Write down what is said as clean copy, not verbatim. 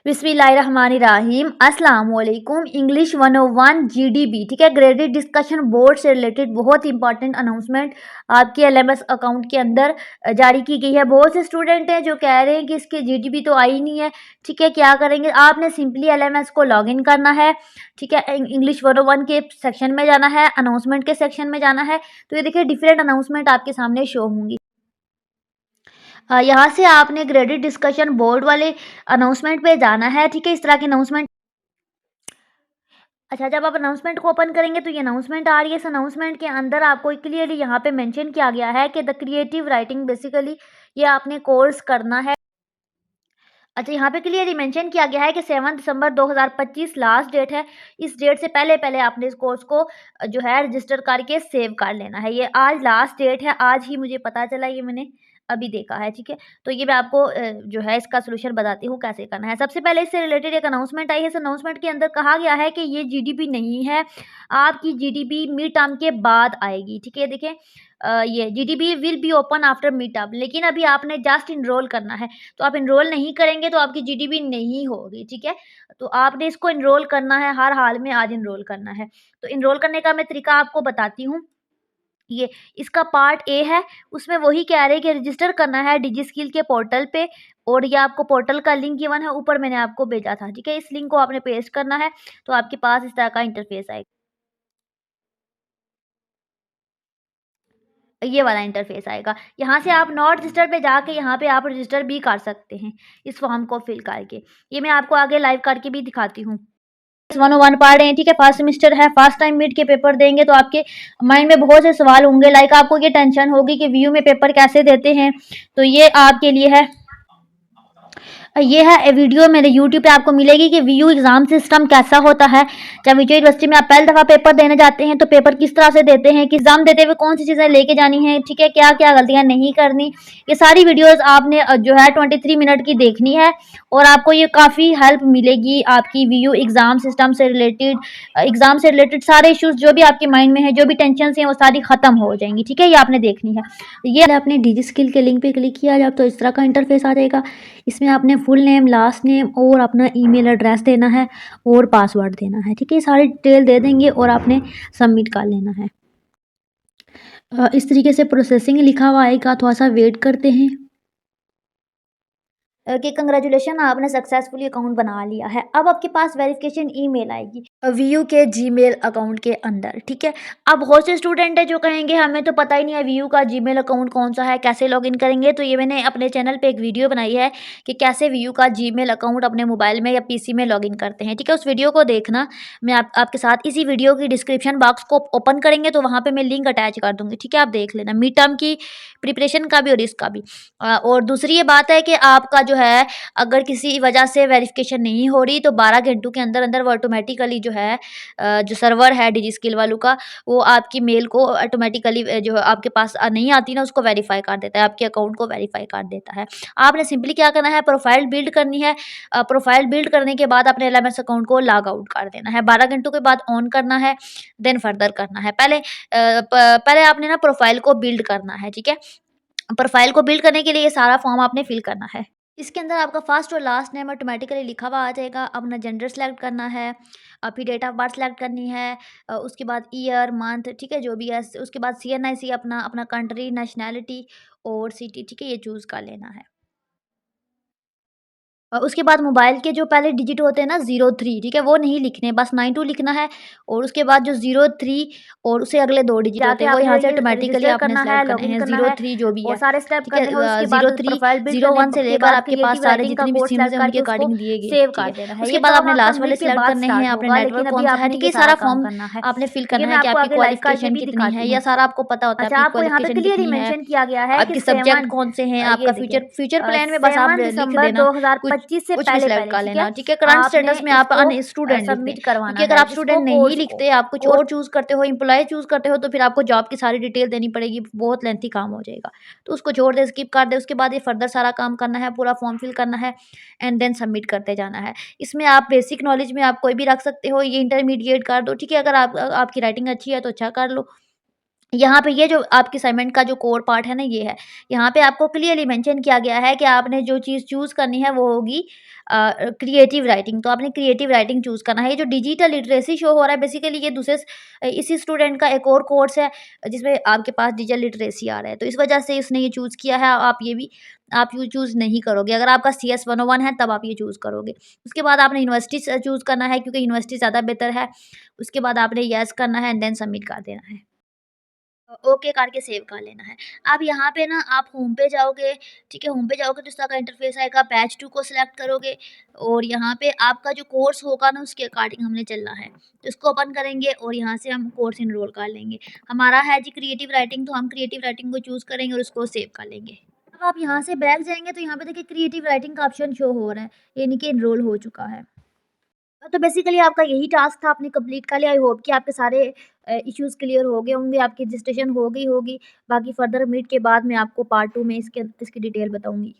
बिस्मिल्लाहिर्रहमानिर्रहीम अस्सलाम वालेकुम। इंग्लिश 101 जीडीबी, ठीक है, ग्रेडेड डिस्कशन बोर्ड से रिलेटेड बहुत इंपॉर्टेंट अनाउंसमेंट आपके एलएमएस अकाउंट के अंदर जारी की गई है। बहुत से स्टूडेंट हैं जो कह रहे हैं कि इसके जीडीबी तो आई नहीं है। ठीक है, क्या करेंगे, आपने सिंपली एलएमएस को लॉगिन करना है। ठीक है, इंग्लिश 101 के सेक्शन में जाना है, अनाउंसमेंट के सेक्शन में जाना है। तो ये देखिए डिफरेंट अनाउंसमेंट आपके सामने शो होंगी। यहाँ से आपने ग्रेडेड डिस्कशन बोर्ड वाले अनाउंसमेंट पे जाना है। ठीक है, इस तरह के अनाउंसमेंट। अच्छा, जब आप अनाउंसमेंट को ओपन करेंगे तो ये अनाउंसमेंट आ रही है। इस अनाउंसमेंट के अंदर आपको क्लियरली यहाँ पे मेंशन किया गया है कि द क्रिएटिव राइटिंग बेसिकली ये आपने कोर्स करना है। अच्छा, यहाँ पे क्लियरली मेंशन किया गया है कि 7 दिसंबर 2025 लास्ट डेट है। इस डेट से पहले पहले आपने इस कोर्स को जो है रजिस्टर करके सेव कर लेना है। ये आज लास्ट डेट है, आज ही मुझे पता चला, ये मैंने अभी देखा है। ठीक है, तो ये मैं आपको जो है इसका सोल्यूशन बताती हूँ कैसे करना है। सबसे पहले इससे रिलेटेड एक अनाउंसमेंट आई है। इस अनाउंसमेंट के अंदर कहा गया है कि ये जीडीपी नहीं है, आपकी जीडीपी मिड टर्म के बाद आएगी। ठीक है, देखें ये GDP will be open after mid term, लेकिन अभी आपने जस्ट इनरोल करना है। तो आप इनरोल नहीं करेंगे तो आपकी जीडीपी नहीं होगी। ठीक है, तो आपने इसको इनरोल करना है, हर हाल में आज इनरोल करना है। तो इनरोल करने का मैं तरीका आपको बताती हूँ। ये इसका पार्ट ए है, उसमें वही कह रहे हैं कि रजिस्टर करना है डिजी स्किल के पोर्टल पे, और ये आपको पोर्टल का लिंक गिवन है, ऊपर मैंने आपको भेजा था। ठीक है, इस लिंक को आपने पेस्ट करना है तो आपके पास इस तरह का इंटरफेस आएगा। ये वाला इंटरफेस आएगा। यहाँ से आप नॉट रजिस्टर पे जाके यहाँ पे आप रजिस्टर भी कर सकते हैं इस फॉर्म को फिल करके। ये मैं आपको आगे लाइव करके भी दिखाती हूँ। 101 पढ़ रहे हैं, ठीक है, फर्स्ट सेमेस्टर है, फर्स्ट टाइम मिड के पेपर देंगे तो आपके माइंड में बहुत से सवाल होंगे। लाइक आपको ये टेंशन होगी कि व्यू में पेपर कैसे देते हैं, तो ये आपके लिए है। ये है वीडियो मेरे यूट्यूब पे आपको मिलेगी कि वीयू एग्जाम सिस्टम कैसा होता है। जब विजय यूनिवर्सिटी में आप पहली दफ़ा पेपर देने जाते हैं तो पेपर किस तरह से देते हैं, कि एग्जाम देते हुए कौन सी चीज़ें लेके जानी है, ठीक है, क्या क्या गलतियां नहीं करनी। ये सारी वीडियोस आपने जो है 23 मिनट की देखनी है, और आपको ये काफ़ी हेल्प मिलेगी आपकी वीयू एग्जाम सिस्टम से रिलेटेड। एग्जाम से रिलेटेड सारे इश्यूज जो भी आपके माइंड में है, जो भी टेंशन हैं, वो सारी खत्म हो जाएंगी। ठीक है, ये आपने देखनी है। ये आपने डिजी स्किल के लिंक पे क्लिक किया जब तो इस तरह का इंटरफेस आ जाएगा। इसमें आपने फुल नेम, लास्ट नेम और अपना ईमेल एड्रेस देना है और पासवर्ड देना है। ठीक है, सारी डिटेल दे देंगे और आपने सबमिट कर लेना है। इस तरीके से प्रोसेसिंग लिखा हुआ आएगा, थोड़ा सा वेट करते हैं। कि कंग्रेचुलेशन, आपने सक्सेसफुली अकाउंट बना लिया है। अब आपके पास वेरिफिकेशन ईमेल आएगी वीयू के जीमेल अकाउंट के अंदर। ठीक है, अब बहुत से स्टूडेंट है जो कहेंगे हमें तो पता ही नहीं है वीयू का जीमेल अकाउंट कौन सा है, कैसे लॉगिन करेंगे। तो ये मैंने अपने चैनल पे एक वीडियो बनाई है कि कैसे वीयू का जीमेल अकाउंट अपने मोबाइल में या पीसी में लॉगिन करते हैं। ठीक है, उस वीडियो को देखना। मैं आपके साथ इसी वीडियो की डिस्क्रिप्शन बॉक्स को ओपन करेंगे तो वहाँ पर मैं लिंक अटैच कर दूँगी। ठीक है, आप देख लेना, मिड टर्म की प्रिपरेशन का भी और इसका भी। और दूसरी ये बात है कि आपका जो है अगर किसी वजह से वेरिफिकेशन नहीं हो रही तो 12 घंटों के अंदर अंदर वो ऑटोमेटिकली जो है जो सर्वर है डिजी स्किल वालों का, वो आपकी मेल को ऑटोमेटिकली जो है आपके पास नहीं आती ना, उसको वेरीफाई कर देता है, आपके अकाउंट को वेरीफाई कर देता है। आपने सिंपली क्या करना है, प्रोफाइल बिल्ड करनी है। प्रोफाइल बिल्ड करने के बाद अपने एलएमएस अकाउंट को लॉग आउट कर देना है, 12 घंटों के बाद ऑन करना है, देन फर्दर करना है। पहले आपने ना प्रोफाइल को बिल्ड करना है। ठीक है, प्रोफाइल को बिल्ड करने के लिए ये सारा फॉर्म आपने फिल करना है। इसके अंदर आपका फर्स्ट और लास्ट नेम ऑटोमेटिकली लिखा हुआ आ जाएगा। अपना जेंडर सेलेक्ट करना है, फिर डेट ऑफ बर्थ सेलेक्ट करनी है, उसके बाद ईयर मंथ, ठीक है, जो भी है। उसके बाद सीएनआईसी, अपना अपना कंट्री, नेशनैलिटी और सिटी, ठीक है, ये चूज़ कर लेना है। उसके बाद मोबाइल के जो पहले डिजिट होते हैं ना 03, ठीक है, वो नहीं लिखने, बस 92 लिखना है। और उसके बाद जो 03 और उससे अगले 2 डिजिट होते हैं वो यहाँ से ऑटोमेटिकली आपने सेलेक्ट करने हैं, 03 जो भी है, सारे स्टेप ठीक है। करने हैं। उसके बाद 03, प्रोफाइल बिल्ड 01 से करने के लेकर बाद आपके पास क्रिएटिव सारे राइटिंग का जितने भी कोर्स सिम्स सेलेक्ट हैं उनके करके उसको अकॉर्डिंग दिए गए, सेव ठीक कर है। देना है। उसके ये बाद काम आपने आपका लास्ट वाले मिड के सेलेक्ट बाद करने हैं, स्टार्ट आपने होगा, नेटवर्क लेकिन कौन अभी सा है, आपने ठीक ये है, सारा सारा काम फॉर्म करना है। आपने फिल ठीक है, करना मैं है कि आपको आपकी आगे लाइव करके क्वालिफिकेशन भी कितनी दिखाती है, हूँ। या सारा आपको पता होता है अच्छा, आपकी आपको यहाँ पे क्वालिफिकेशन क्लियरली कितनी है, मेंशन किया गया है कि आपके सब्जेक्ट 7 कौन से हैं, ये आपका देखिए फ्यूचर फ्यूचर प्लान में बस आप 7 लिख दिसंबर देना, कुछ 2025 से कुछ भी पहले सिलेक्ट पहले, कर ठीक लेना, है, ठीक है। करंट आपने स्टेटस में आप इसको स्टूडेंट लिख दें, सबमिट करवाना क्योंकि अगर है आप इसको स्टूडेंट नहीं कोर्स को। लिखते, आप कुछ और चूज़ करते हो, एम्प्लॉय चूज़ करते हो, तो फिर आपको जॉब की सारी डिटेल देनी पड़ेगी, बहुत लेंथी काम हो जाएगा। तो उसको छोड़ दे, स्किप कर दे। उसके बाद ये फर्दर सारा काम करना है, पूरा फॉर्म फिल करना है एंड देन सबमिट करते जाना है। इसमें आप बेसिक नॉलेज में आप कोई भी रख सकते हो, ये इंटरमीडिएट कर दो, ठीक है। अगर आप आपकी राइटिंग अच्छी है तो अच्छा कर लो, यहाँ पे ये जो आपकी असाइनमेंट का जो कोर पार्ट है ना ये है। यहाँ पे आपको क्लियरली मेंशन किया गया है कि आपने जो चीज़ चूज़ करनी है वो होगी क्रिएटिव राइटिंग। तो आपने क्रिएटिव राइटिंग चूज़ करना है। ये जो डिजिटल लिटरेसी शो हो रहा है बेसिकली ये इसी स्टूडेंट का एक और कोर्स है जिसमें आपके पास डिजिटल लिटरेसी आ रहा है। तो इस वजह से उसने ये चूज़ किया है। आप ये चूज़ नहीं करोगे। अगर आपका सीएस 101 है तब आप ये चूज़ करोगे। उसके बाद आपने यूनिवर्सिटी चूज़ करना है क्योंकि यूनिवर्सिटी ज़्यादा बेहतर है। उसके बाद आपने येस करना है एंड देन सबमिट कर देना है। ओके करके सेव कर लेना है। अब यहाँ पे ना आप होम पे जाओगे, ठीक है? होम पे जाओगे तो इस तरह का इंटरफ़ेस आएगा, बैच 2 को सिलेक्ट करोगे और यहाँ पे आपका जो कोर्स होगा ना उसके अकॉर्डिंग हमने चलना है। तो इसको ओपन करेंगे और यहाँ से हम कोर्स एनरोल कर लेंगे। हमारा है जी क्रिएटिव राइटिंग तो हम क्रिएटिव राइटिंग को चूज़ करेंगे और उसको सेव कर लेंगे। अब आप यहाँ से बैक जाएँगे तो यहाँ पे देखिए क्रिएटिव राइटिंग का ऑप्शन शो हो रहा है, यानी कि एनरोल हो चुका है। तो बेसिकली आपका यही टास्क था, आपने कंप्लीट कर लिया। आई होप कि आपके सारे इश्यूज़ क्लियर हो गए होंगे, आपकी रजिस्ट्रेशन हो गई होगी। बाकी फर्दर मीट के बाद मैं आपको पार्ट 2 में इसकी डिटेल बताऊँगी।